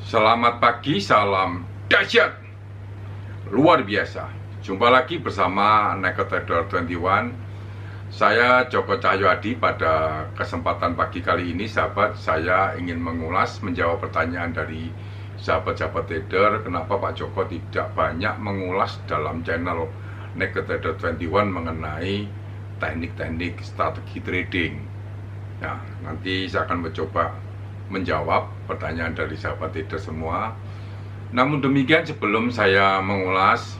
Selamat pagi, salam dahsyat luar biasa. Jumpa lagi bersama Naked Trader 21. Saya Joko Cahyoadi. Pada kesempatan pagi kali ini, sahabat, saya ingin mengulas, menjawab pertanyaan dari sahabat-sahabat trader. Kenapa Pak Joko tidak banyak mengulas dalam channel Naked Trader 21 mengenai teknik-teknik strategi trading? Nah, nanti saya akan mencoba menjawab pertanyaan dari sahabat trader semua. Namun demikian, sebelum saya mengulas,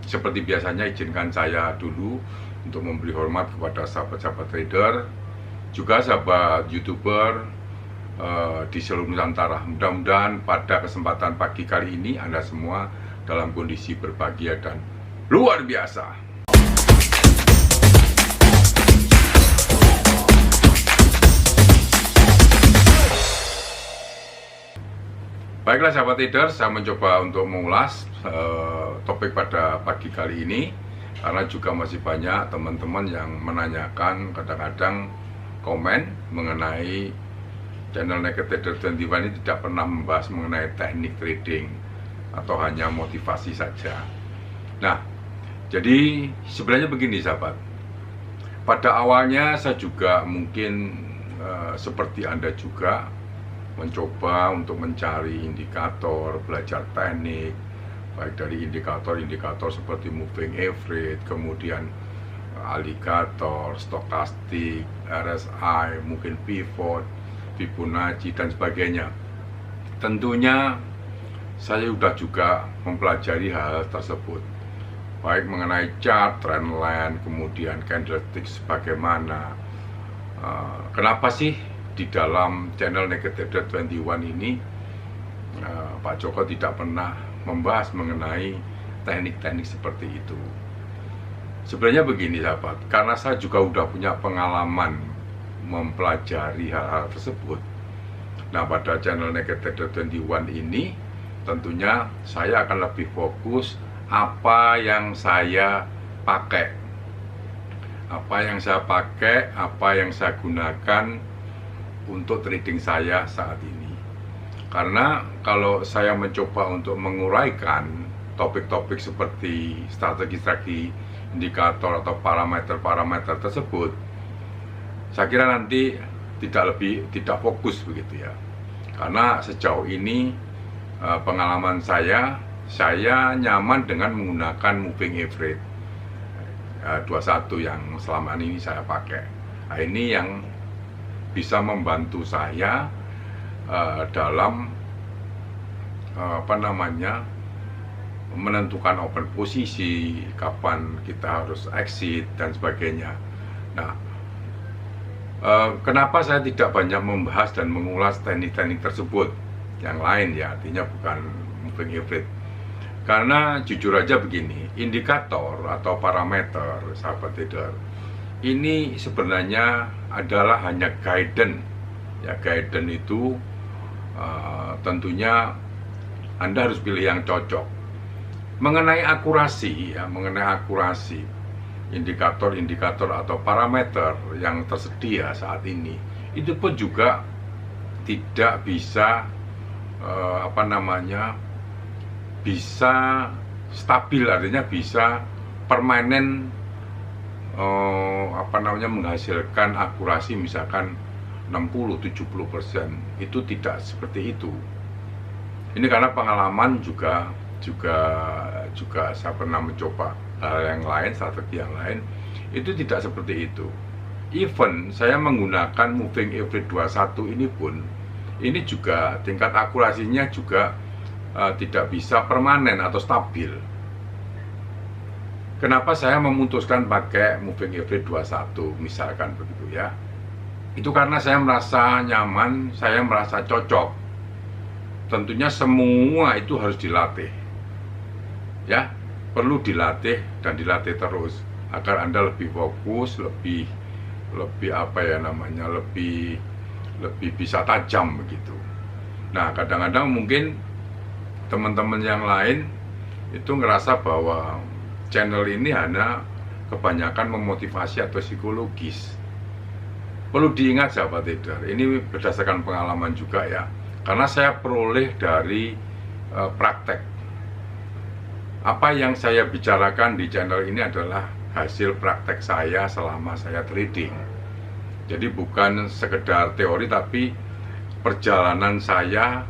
seperti biasanya izinkan saya dulu untuk memberi hormat kepada sahabat-sahabat trader, juga sahabat YouTuber di seluruh Nusantara. Mudah-mudahan pada kesempatan pagi kali ini Anda semua dalam kondisi berbahagia dan luar biasa. Baiklah sahabat trader, saya mencoba untuk mengulas topik pada pagi kali ini, karena juga masih banyak teman-teman yang menanyakan, kadang-kadang komen mengenai channel Naked Trader 21 ini tidak pernah membahas mengenai teknik trading atau hanya motivasi saja. Nah, jadi sebenarnya begini sahabat, pada awalnya saya juga mungkin seperti Anda juga mencoba untuk mencari indikator, belajar teknik, baik dari indikator-indikator seperti moving average, kemudian alligator, stokastik, RSI, mungkin pivot, Fibonacci dan sebagainya. Tentunya saya sudah juga mempelajari hal tersebut, baik mengenai chart, trendline, kemudian candlestick sebagaimana. Kenapa sih di dalam channel Naked Trader 21 ini Pak Joko tidak pernah membahas mengenai teknik-teknik seperti itu? Sebenarnya begini sahabat, karena saya juga udah punya pengalaman mempelajari hal-hal tersebut. Nah, pada channel Naked Trader 21 ini tentunya saya akan lebih fokus apa yang saya pakai, apa yang saya gunakan untuk trading saya saat ini. Karena kalau saya mencoba untuk menguraikan topik-topik seperti strategi-strategi, indikator atau parameter-parameter tersebut, saya kira nanti tidak fokus begitu ya. Karena sejauh ini pengalaman saya nyaman dengan menggunakan moving average 21 yang selama ini saya pakai. Nah, ini yang bisa membantu saya dalam menentukan open posisi, kapan kita harus exit dan sebagainya. Nah, kenapa saya tidak banyak membahas dan mengulas teknik-teknik tersebut yang lain ya, artinya bukan moving average? Karena jujur aja begini, indikator atau parameter sahabat trader ini sebenarnya adalah hanya guidance. Ya, guidance itu tentunya Anda harus pilih yang cocok. Mengenai akurasi ya, mengenai akurasi indikator-indikator atau parameter yang tersedia saat ini, itu pun juga tidak bisa bisa stabil, artinya bisa permanen menghasilkan akurasi misalkan 60-70%. Itu tidak seperti itu. Ini karena pengalaman juga saya pernah mencoba hal yang lain, strategi yang lain, itu tidak seperti itu. Even saya menggunakan moving average 21 ini pun, ini juga tingkat akurasinya juga tidak bisa permanen atau stabil. Kenapa saya memutuskan pakai moving average 21 misalkan begitu ya? Itu karena saya merasa nyaman, saya merasa cocok. Tentunya semua itu harus dilatih. Ya, perlu dilatih dan dilatih terus agar Anda lebih fokus, lebih bisa tajam begitu. Nah, kadang-kadang mungkin teman-teman yang lain itu ngerasa bahwa channel ini hanya kebanyakan memotivasi atau psikologis. Perlu diingat sahabat trader, ini berdasarkan pengalaman juga ya. karena saya peroleh dari praktek. Apa yang saya bicarakan di channel ini adalah hasil praktek saya selama saya trading. Jadi bukan sekedar teori, tapi perjalanan saya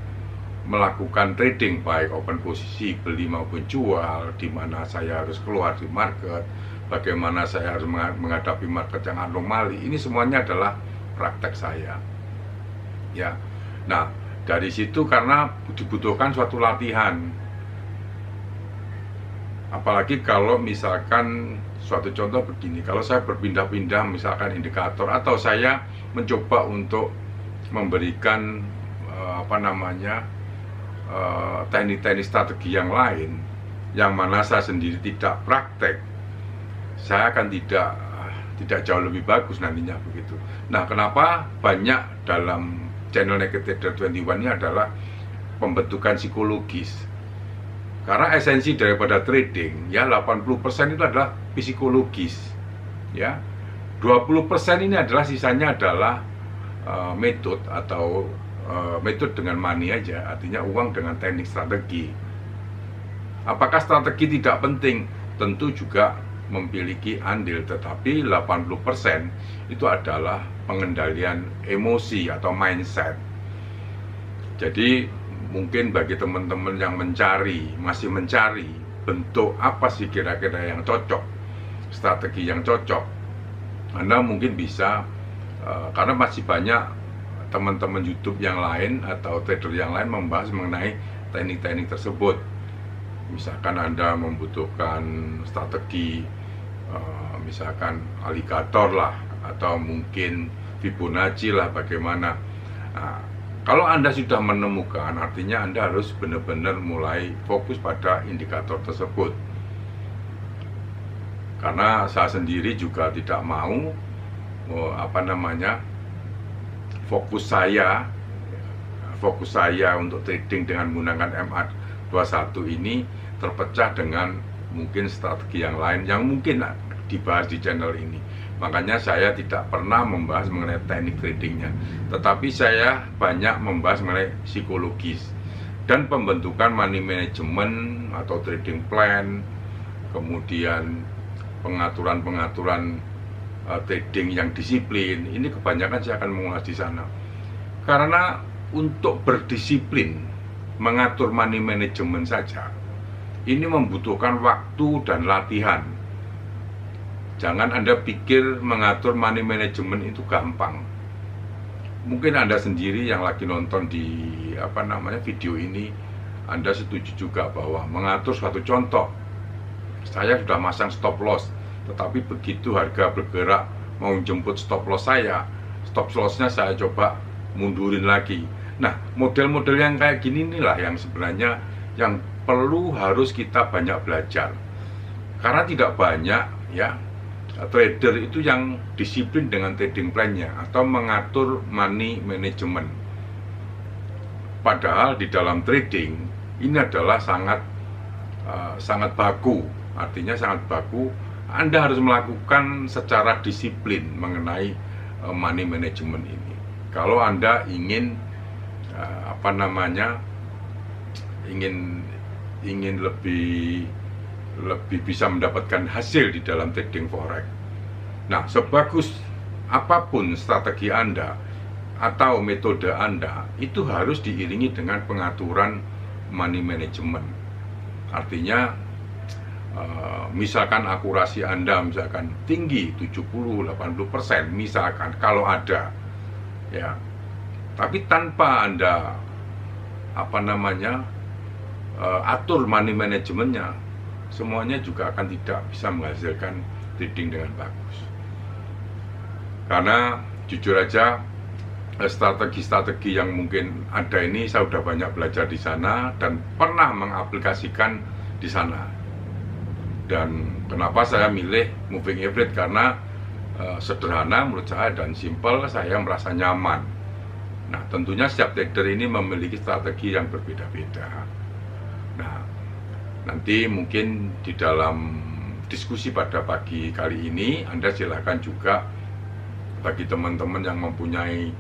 melakukan trading, baik open posisi, beli maupun jual, di mana saya harus keluar di market, bagaimana saya harus menghadapi market yang anomali. Ini semuanya adalah praktek saya. Ya. Nah, dari situ karena dibutuhkan suatu latihan. Apalagi kalau misalkan suatu contoh begini, kalau saya berpindah-pindah misalkan indikator, atau saya mencoba untuk memberikan teknik-teknik strategi yang lain, yang mana saya sendiri tidak praktek, saya akan tidak jauh lebih bagus nantinya begitu. Nah, kenapa banyak dalam channel Naked Trader 21 ini adalah pembentukan psikologis. Karena esensi daripada trading ya 80% itu adalah psikologis. Ya. 20% ini adalah sisanya adalah metode atau metode dengan money aja, artinya uang dengan teknik strategi. Apakah strategi tidak penting? Tentu juga memiliki andil, tetapi 80% itu adalah pengendalian emosi atau mindset. Jadi mungkin bagi teman-teman yang masih mencari bentuk apa sih kira-kira yang cocok, strategi yang cocok, Anda mungkin bisa, karena masih banyak teman-teman YouTube yang lain atau trader yang lain membahas mengenai teknik-teknik tersebut. Misalkan Anda membutuhkan strategi misalkan alligator lah, atau mungkin Fibonacci lah, bagaimana. Nah, kalau Anda sudah menemukan, artinya Anda harus benar-benar mulai fokus pada indikator tersebut. Karena saya sendiri juga tidak mau fokus saya untuk trading dengan menggunakan MA21 ini terpecah dengan mungkin strategi yang lain yang mungkin dibahas di channel ini. Makanya saya tidak pernah membahas mengenai teknik tradingnya, tetapi saya banyak membahas mengenai psikologis dan pembentukan money management atau trading plan, kemudian pengaturan trading yang disiplin. Ini kebanyakan saya akan mengulas di sana. Karena untuk berdisiplin mengatur money management saja, ini membutuhkan waktu dan latihan. Jangan Anda pikir mengatur money management itu gampang. Mungkin Anda sendiri yang lagi nonton di video ini, Anda setuju juga bahwa mengatur suatu contoh, saya sudah masang stop loss, tetapi begitu harga bergerak mau jemput stop loss lossnya saya coba mundurin lagi. Nah, model-model yang kayak gini inilah yang sebenarnya yang perlu harus kita banyak belajar. Karena tidak banyak ya trader itu yang disiplin dengan trading plan-nya atau mengatur money management. Padahal di dalam trading ini adalah sangat baku. Artinya sangat baku. Anda harus melakukan secara disiplin mengenai money management ini. Kalau Anda ingin ingin lebih bisa mendapatkan hasil di dalam trading forex. Nah, sebagus apapun strategi Anda atau metode Anda, itu harus diiringi dengan pengaturan money management. Artinya misalkan akurasi Anda misalkan tinggi 70-80% misalkan, kalau ada ya, tapi tanpa Anda atur money managementnya, semuanya juga akan tidak bisa menghasilkan trading dengan bagus. Karena jujur aja strategi-strategi yang mungkin ada ini saya sudah banyak belajar di sana dan pernah mengaplikasikan di sana. Dan kenapa saya milih moving average? Karena sederhana menurut saya dan simple, saya merasa nyaman. Nah, tentunya setiap trader ini memiliki strategi yang berbeda-beda. Nah, nanti mungkin di dalam diskusi pada pagi kali ini Anda silakan juga bagi teman-teman yang mempunyai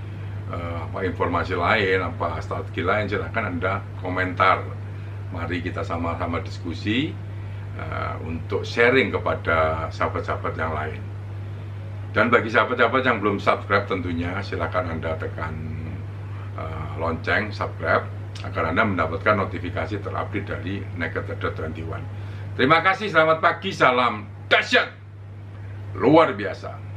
informasi lain, strategi lain, silakan Anda komentar. Mari kita sama-sama diskusi untuk sharing kepada sahabat-sahabat yang lain. Dan bagi sahabat-sahabat yang belum subscribe tentunya silakan Anda tekan lonceng subscribe agar Anda mendapatkan notifikasi terupdate dari Naked Trader 21. Terima kasih, selamat pagi, salam dahsyat luar biasa.